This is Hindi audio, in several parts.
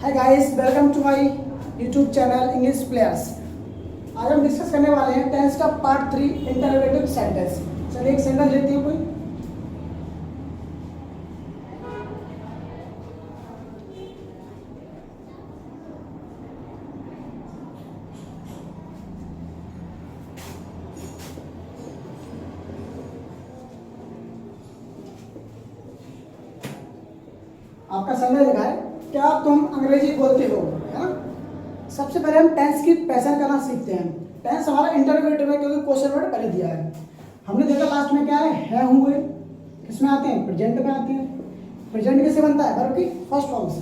Hi guys, welcome to my YouTube channel English players. आज हम डिस्कस करने वाले हैं टेंस का पार्ट 3 इंटरोगेटिव सेंटेंस। चलिए एक सेंटेंस लेते हैं कोई। आपका सेंटेंस लिखा है, क्या तुम अंग्रेजी बोलते हो, है ना। सबसे पहले हम टेंस की पहचान करना सीखते हैं। टेंस हमारा इंटरोगेटिव है क्योंकि क्वेश्चन वर्ड पहले दिया है। हमने देखा लास्ट में क्या है हुए किसमें आते हैं, प्रेजेंट में आते हैं। प्रेजेंट किससे बनता है, वर्ब की फर्स्ट फॉर्म से।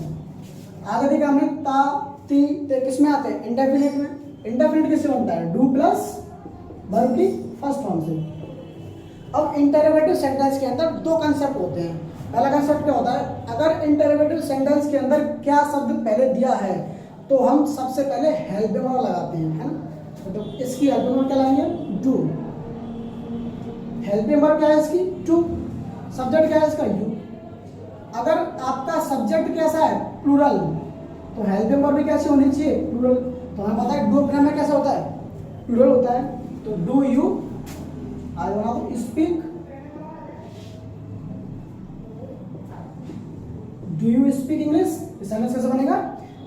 आगे देखा हमने ता ती ते किसमें आते हैं, इंडेफिनिट में। इंडेफिनिट किससे बनता है, डू प्लस वर्ब की फर्स्ट फॉर्म से। अब इंटरोगेटिव सेंटेंस के अंदर दो कंसेप्ट होते हैं। पहला कंसेप्ट क्या होता है, अगर इंटरोगेटिव सेंटेंस के अंदर क्या शब्द पहले दिया है तो हम सबसे पहले हेल्पिंग वर्ब लगाते हैं, है ना। तो इसकी हेल्पिंग वर्ब क्या लाएंगे, डू। हेल्पिंग वर्ब क्या है इसकी, टू। सब्जेक्ट क्या है इसका, यू। अगर आपका सब्जेक्ट कैसा है, प्लूरल, तो हेल्पिंग वर्ब भी कैसी होनी चाहिए, प्लूरल। तो हमें पता है डू में कैसा होता है, प्लूरल होता है। तो डू यू, आज बना दो speak, do you speak English. Sentence कैसे बनेगा,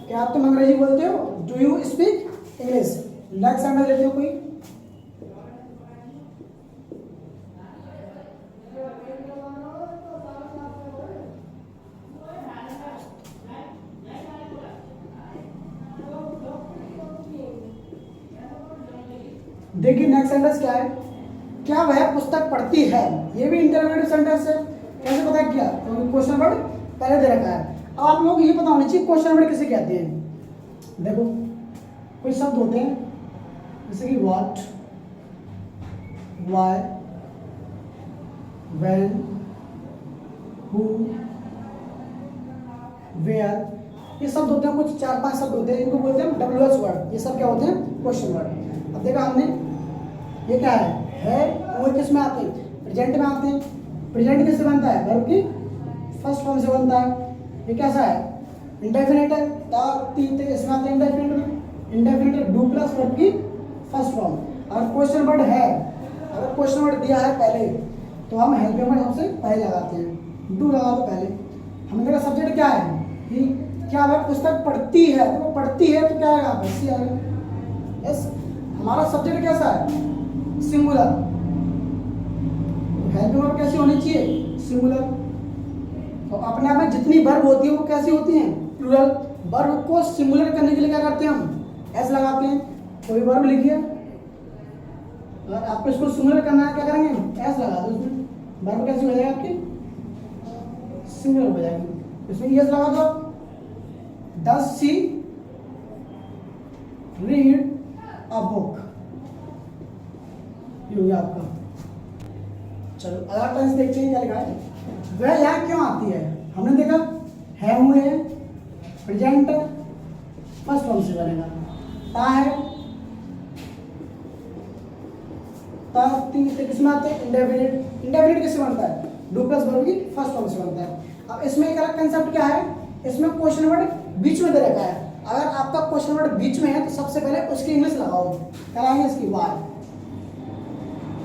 क्या तुम अंग्रेजी बोलते हो, do you speak English. Next sentence लेते हो कोई। देखिए नेक्स्ट सेंटेंस क्या है, क्या वह पुस्तक पढ़ती है। ये भी इंटरोगेटिव सेंटेंस है। कैसे पता है, क्या क्योंकि क्वेश्चन वर्ड पहले दे रखा है। अब आप लोग ये पता होना चाहिए क्वेश्चन वर्ड किसे कहते हैं। देखो कुछ शब्द होते हैं जैसे कि what, why, when, who, where, ये शब्द होते हैं। कुछ 4-5 शब्द होते हैं, इनको बोलते हैं WH वर्ड। ये सब क्या होते हैं, क्वेश्चन वर्ड। अब देखा हमने, ये क्या है वो किस में आते हैं, प्रेजेंट में आते हैं। प्रेजेंट किससे बनता है, वर्ब की फर्स्ट फॉर्म से बनता है। ये कैसा है, इंडेफिनिट है। ता ती ते इसमें आते हैं इंडेफिनिट में। इंडेफिनिट डू प्लस वर्ब की फर्स्ट फॉर्म। अगर क्वेश्चन वर्ड है, अगर क्वेश्चन वर्ड दिया है पहले, तो हम हेल्पिंग वर्ड सबसे पहले लगाते हैं, डू लगा दो पहले। हमने देखा सब्जेक्ट क्या है, ही। क्या वह पुस्तक पढ़ती है, तो वो पढ़ती है तो क्या आएगा, बस ही आएगा। यस, हमारा सब्जेक्ट कैसा है, सिंगुलर। हेल्पिंग वर्ब कैसी होनी चाहिए, सिंगुलर। तो अपने आप में जितनी वर्ब होती है वो कैसी होती हैं, प्लूरल। वर्ब को सिंगुलर करने के लिए क्या करते हैं, हम एस लगाते हैं। कोई वर्ब लिखिए, अगर आपको इसको सिंगुलर करना है क्या करेंगे, एस लगा दो। उसमें वर्ब कैसी हो जाएगी आपकी, सिंगुलर हो जाएगी। इसमें एस लगा दो। Does she read a book, ये हो गया आपका। चलो अगला टेंस देखते हैं क्या लिखा है। वह यहाँ क्यों आती है, हमने देखा है हुए है, प्रेजेंट फर्स्ट फॉर्म से बनेगा। ता है, ता ती ते किसमें आते हैं, इंडेफिनिट। इंडेफिनिट किससे बनता है, डू प्लस वर्ब की फर्स्ट फॉर्म से बनता है। अब इसमें एक अलग कंसेप्ट क्या है, इसमें क्वेश्चन वर्ड बीच में दे रखा है। अगर आपका क्वेश्चन वर्ड बीच में है तो सबसे पहले उसकी इंग्लिश लगाओ। कराएंगे इसकी वाई।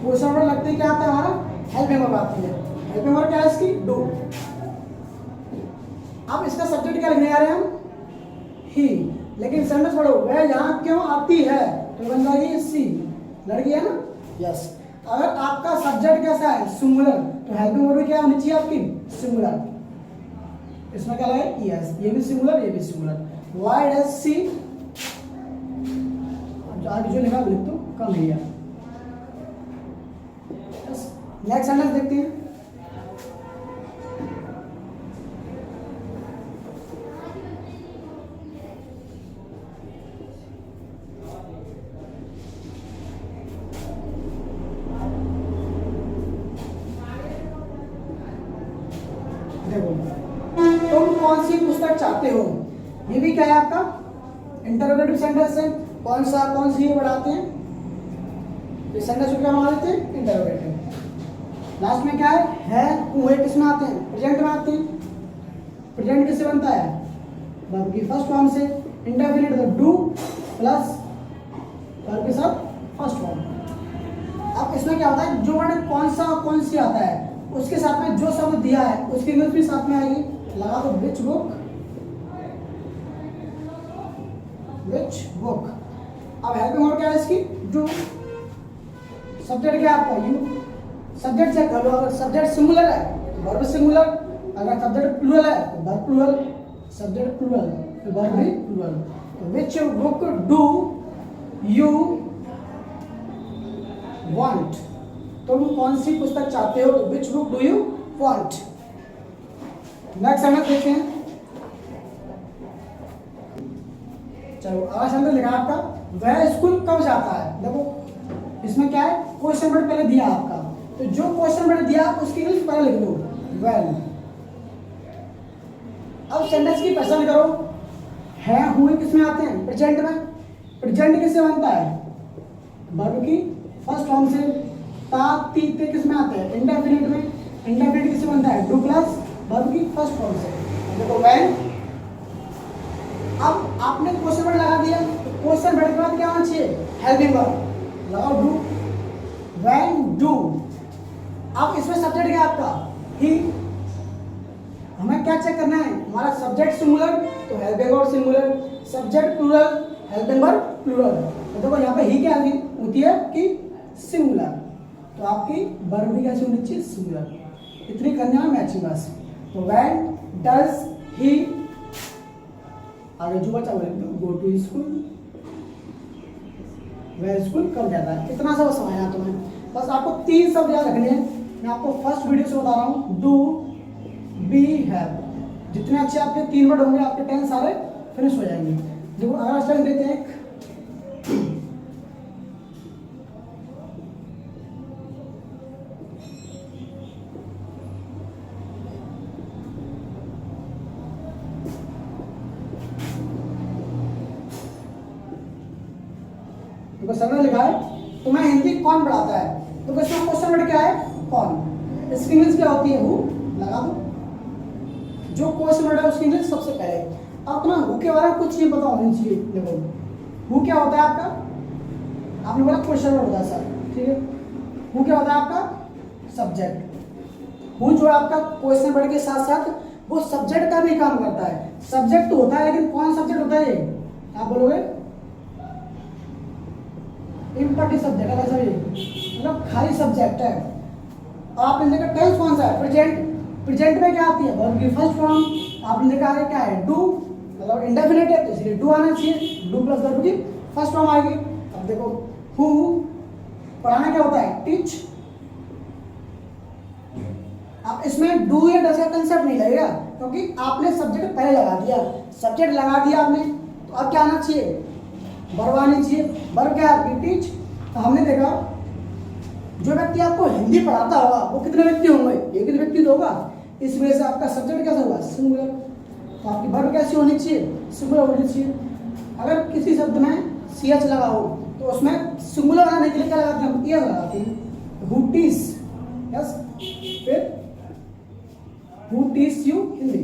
क्वेश्चन वर्ड लगते ही क्या आता है हमारा, हेल्पिंग वर्ब आती है। हेल्पिंग वर्ब क्या है इसकी, डू। अब इसका सब्जेक्ट क्या लिखने आ रहे हैं हम, ही। लेकिन सेंटेंस पढ़ो, वह यहाँ क्यों आती है, तो बन जाएगी सी, लड़की है ना, यस। अगर आपका सब्जेक्ट कैसा है, सिंगुलर, तो हेल्पिंग वर्ब क्या होनी चाहिए आपकी, सिंगुलर। इसमें क्या लगा, यस, ये भी सिंगुलर, ये भी सिंगुलर। व्हाई डज सी, आगे जो लिखा लिख दो, कम है यार। नेक्स्ट सेंटेंस देखते हैं। देखो, तुम कौन सी पुस्तक चाहते हो, ये भी क्या है आपका इंटरोगेटिव सेंटेंस है। कौन सा कौन सी ये बढ़ाते हैं, ये सेंटेंस को क्या बना देते हैं, इंटरोगेटिव। लास्ट में क्या है हुए किसमें आते हैं, प्रेजेंट में आते हैं। प्रेजेंट किससे बनता है, वर्ब की फर्स्ट फॉर्म से, इंडेफिनिट मतलब डू प्लस वर्ब के साथ फर्स्ट फॉर्म। अब इसमें क्या होता है, जो वर्ड कौन सी आता है उसके साथ में जो शब्द दिया है उसकी इंग्लिश भी साथ में आएगी। लगा दो विच बुक, विच बुक। अब हेल्पिंग वर्ब क्या है इसकी, डू। सब्जेक्ट क्या है आपका, यू। सब्जेक्ट चेक कर लो, अगर सब्जेक्ट सिंगुलर है तो वर्ब सिंगुलर, अगर सब्जेक्ट प्लूरल है तो वर्ब प्लूरल, सब्जेक्ट प्लूरल तो वर्ब भी प्लूरल। तो which book do you want, तुम कौन सी पुस्तक चाहते हो, तो which book do you want. Next sentence देखते हैं। चलो अगला सेंटेंस लिखा आपका, वह स्कूल कब जाता है। देखो इसमें क्या है, क्वेश्चन वर्ड पहले दिया आपका, तो जो क्वेश्चन वर्ड दिया उसकी इंग्लिश पहले लिख दो, वेल। अब सेंटेंस की पहचान करो, है हुए किसमें आते हैं, प्रेजेंट में। प्रेजेंट किससे बनता है, वर्ब की फर्स्ट फॉर्म से। ता ती ते किसमें आते हैं, इंडेफिनिट में। इंडेफिनिट किससे बनता है, डू प्लस वर्ब की फर्स्ट फॉर्म से। देखो व्हेन, अब आपने क्वेश्चन वर्ड लगा दिया, क्वेश्चन वर्ड के बाद क्या होना चाहिए, हेल्पिंग वर्ब। लगाओ डू, व्हेन डू। अब इसमें सब्जेक्ट क्या है आपका, ही। हमें क्या चेक करना है, हमारा सब्जेक्ट सिंगुलर तो helping verb singular, subject plural helping verb plural. तो देखो यहाँ पे ही क्या होती है कि सिंगुलर, तो आपकी वर्ब भी कैसी होनी चाहिए, सिंगुलर। इतनी करनी है मैचिंग बस। तो व्हेन डज ही, आगे जो बचा बोले गो टू स्कूल, वह स्कूल कब जाता है। इतना सब समझना तुम्हें, बस आपको 3 शब्द याद रखने हैं। मैं आपको फर्स्ट वीडियो से बता रहा हूँ, डू, बी, हैव। जितने अच्छे आपके 3 वर्ड होंगे आपके 10 सारे फिनिश हो जाएंगे। देखो अगला स्टेप देते हैं, देखो सबने लिखा है, तुम्हें हिंदी कौन पढ़ाता है। तो इसमें क्वेश्चन वर्ड क्या है, कौन। इसकी इंग्लिश क्या होती है, हु। लगा दो, जो क्वेश्चन वर्ड है उसकी इंग्लिश सबसे पहले। अब तुम्हें हु के बारे में कुछ नहीं पता होनी चाहिए। देखो हु क्या होता है आपका, आपने बोला क्वेश्चन वर्ड होता है सर, ठीक है। हु क्या होता है आपका, सब्जेक्ट। हु जो है आपका क्वेश्चन वर्ड के साथ साथ वो सब्जेक्ट का भी काम करता है। सब्जेक्ट तो होता है लेकिन कौन सब्जेक्ट होता है ये, आप बोलोगे इम्पॉर्टेंट सब्जेक्ट है, वैसा मतलब खाली सब्जेक्ट है। आपने देखा टेंस कौन सा है, प्रेजेंट। प्रेजेंट में क्या आती है, वर्ब की फर्स्ट फॉर्म। आपने देखा है क्या है, डू, मतलब इंडेफिनिट है तो इसलिए डू आना चाहिए, डू प्लस वर्ब की फर्स्ट फॉर्म आएगी। अब देखो हु, पढ़ाना क्या होता है, टीच। अब इसमें डू या डज का कंसेप्ट नहीं लगेगा क्योंकि आपने सब्जेक्ट पहले लगा दिया। सब्जेक्ट लगा दिया आपने, तो अब क्या आना चाहिए, वर्ब आनी चाहिए। वर्ब क्या है, टीच। तो हमने देखा जो व्यक्ति आपको हिंदी पढ़ाता होगा वो कितने व्यक्ति होंगे, एक ही व्यक्ति तो होगा। इस वजह से आपका सब्जेक्ट कैसा होगा, सिंगुलर। तो आपकी वर्ब कैसी होनी चाहिए, सिंगुलर होनी चाहिए। अगर किसी शब्द में सी एच लगा हो तो उसमें सिंगुलर बनाने के लिए क्या लगाते हैं, हम एस लगाते हैं, हु टीच। यस, फिर हु टीच यू हिंदी।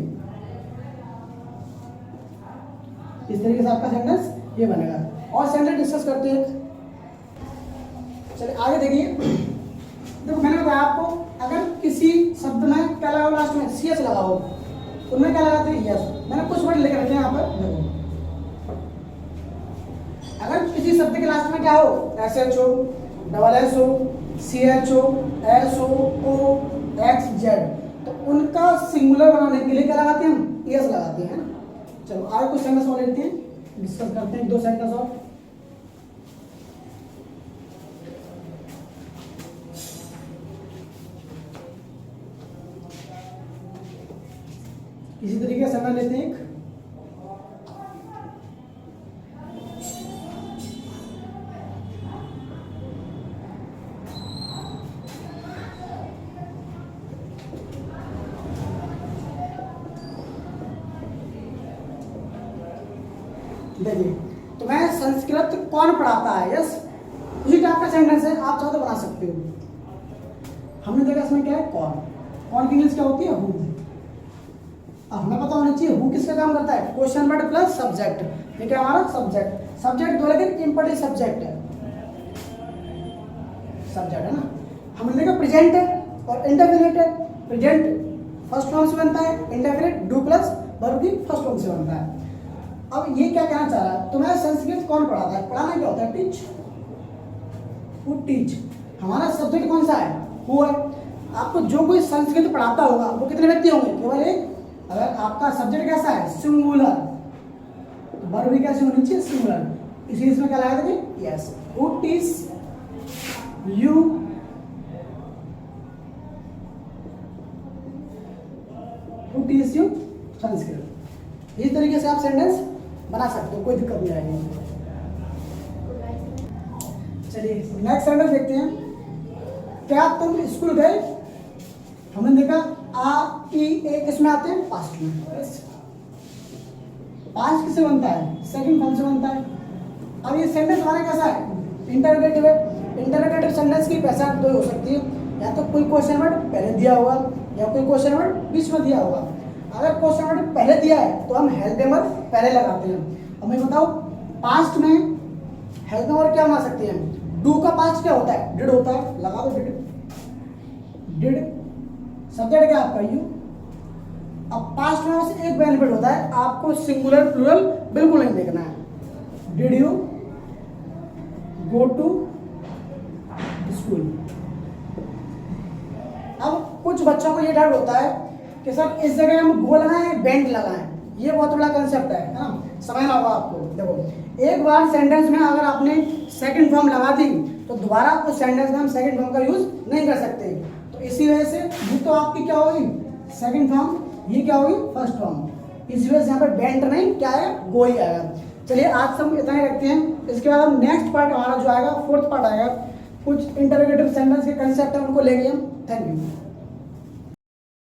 इस तरीके से आपका सेंटेंस ये बनेगा। और सेंटेंस डिस्कस करते हैं, चलिए आगे देखिए। देखो मैंने बताया आपको, अगर किसी शब्द में क्या लगा हो, लास्ट में सी एच लगा हो, उनमें क्या लगाते हैं, यस। मैंने कुछ वर्ड लेकर रखे हैं यहाँ पर, देखो। अगर किसी शब्द के लास्ट में क्या हो, एस एच हो, डबल एस हो, सी एच हो, एस हो, ओ, एक्स, जेड, तो उनका सिंगुलर बनाने के लिए क्या लगाते हैं, हम यस लगाते हैं। चलो आगे कुछ सेंटेंस और लेते हैं, डिस्कस करते हैं 2 सेंटेंस और। इसी तरीके से सेंटेंस लेते हैं एक, देखिए तुम्हें संस्कृत कौन पढ़ाता है, यस। उसी टाइप का सेंटेंस है, आप चाहो तो बना सकते हो। हमने देखा इसमें क्या है, कौन। कौन की इंग्लिश क्या होती है, हु। अब हमें पता होना चाहिए हु किसका काम करता है, क्वेश्चन वर्ड प्लस सब्जेक्ट, ठीक है हमारा सब्जेक्ट, सब्जेक्ट दो लेकिन इंपॉर्टेंट सब्जेक्ट है, सब्जेक्ट है ना। हमने देखा प्रेजेंट है और इंडेफिनिट है, प्रेजेंट फर्स्ट फॉर्म से बनता है, इंडेफिनिट डू प्लस वर्ब की फर्स्ट फॉर्म से बनता है। अब ये क्या कहना चाह रहा है, तुम्हें संस्कृत कौन पढ़ाता है, पढ़ाना क्या होता है, टीच, हु टीच, हमारा सब्जेक्ट कौन सा है, हु है। आपको जो कोई संस्कृत पढ़ाता होगा वो कितने व्यक्ति होंगे, केवल एक। अगर आपका सब्जेक्ट कैसा है, सिंगुलर, तो वर्ब भी कैसे होनी चाहिए, सिंगुलर, इसी इसमें क्या लगाया था, yes, who teach you who teach you Sanskrit. इस तरीके से आप सेंटेंस बना सकते हो, कोई दिक्कत नहीं आएगी। चलिए नेक्स्ट सेंटेंस देखते हैं, क्या तुम स्कूल गए। हमने देखा आ ई ए किसमें आते हैं, पास्ट में। पास्ट किससे बनता है, सेकंड फॉर्म से बनता है। अब ये सेंटेंस हमारा कैसा है, इंटरोगेटिव है। इंटरोगेटिव सेंटेंस की पहचान दो हो सकती है, या तो कोई क्वेश्चन वर्ड पहले दिया होगा या कोई क्वेश्चन वर्ड बीच में दिया होगा। अगर क्वेश्चन वर्ड पहले दिया है तो हम हेल्प वर्ब पहले लगाते हैं। अब मैं बताऊं पास्ट में हेल्प वर्ब क्या बना सकते हैं, डू का पास्ट क्या होता है, डिड होता है, लगा दो डिड, डिड सब्जेक्ट क्या आपका यू। अब पास्ट में से एक बेनिफिट होता है, आपको सिंगुलर प्लूरल बिल्कुल नहीं देखना है। Did you go to school. अब कुछ बच्चों को ये डाउट होता है कि सर इस जगह हम गो लगाएं बेंट लगाएं, ये बहुत बड़ा कंसेप्ट है ना, समझना होगा आपको। देखो एक बार सेंटेंस में अगर आपने सेकंड फॉर्म लगा दी तो दोबारा उस सेंटेंस में हम सेकंड फॉर्म का यूज नहीं कर सकते। तो इसी वजह से ये तो आपकी क्या होगी सेकंड फॉर्म, ये क्या होगी फर्स्ट फॉर्म, इसी वजह से यहाँ पर बेंट नहीं क्या है, गो ही आएगा। चलिए आज हम इतना ही रखते हैं, इसके बाद हम नेक्स्ट पार्ट हमारा जो आएगा फोर्थ पार्ट आएगा, कुछ इंटरोगेटिव सेंटेंस के कंसेप्ट है उनको लेंगे हम। Thank you.